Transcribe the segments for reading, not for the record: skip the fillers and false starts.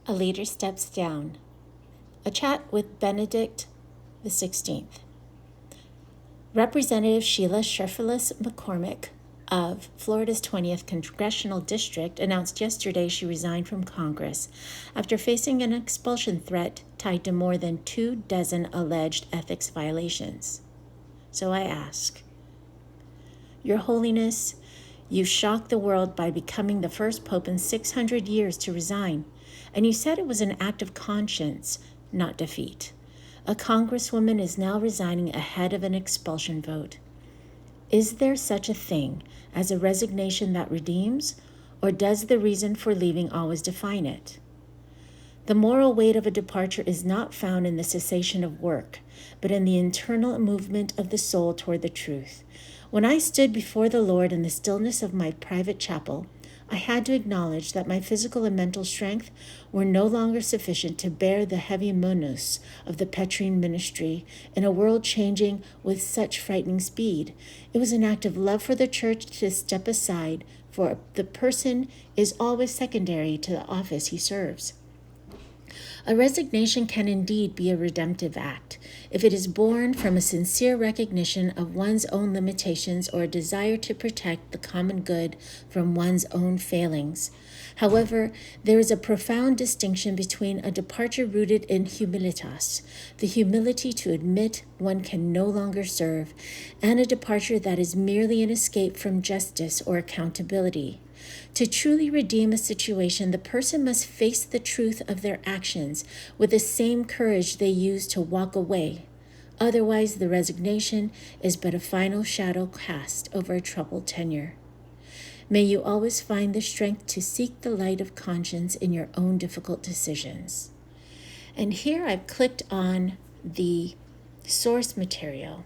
A leader steps down. A chat with Benedict XVI. Representative Sheila Sheriffless McCormick of Florida's 20th Congressional District announced yesterday she resigned from Congress after facing an expulsion threat tied to more than 24 alleged ethics violations. So I ask, Your Holiness, you shocked the world by becoming the first pope in 600 years to resign, and you said it was an act of conscience, not defeat. A congresswoman is now resigning ahead of an expulsion vote. Is there such a thing as a resignation that redeems, or does the reason for leaving always define it? The moral weight of a departure is not found in the cessation of work, but in the internal movement of the soul toward the truth. When I stood before the Lord in the stillness of my private chapel, I had to acknowledge that my physical and mental strength were no longer sufficient to bear the heavy munus of the Petrine ministry in a world changing with such frightening speed. It was an act of love for the church to step aside, for the person is always secondary to the office he serves. A resignation can indeed be a redemptive act if it is born from a sincere recognition of one's own limitations or a desire to protect the common good from one's own failings. However, there is a profound distinction between a departure rooted in humilitas, the humility to admit one can no longer serve, and a departure that is merely an escape from justice or accountability. To truly redeem a situation, the person must face the truth of their actions with the same courage they used to walk away. Otherwise, the resignation is but a final shadow cast over a troubled tenure. May you always find the strength to seek the light of conscience in your own difficult decisions. And here I've clicked on the source material.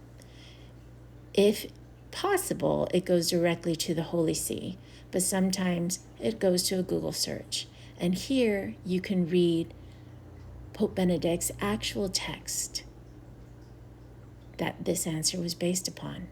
If possible, it goes directly to the Holy See, but sometimes it goes to a Google search. And here you can read Pope Benedict's actual text that this answer was based upon.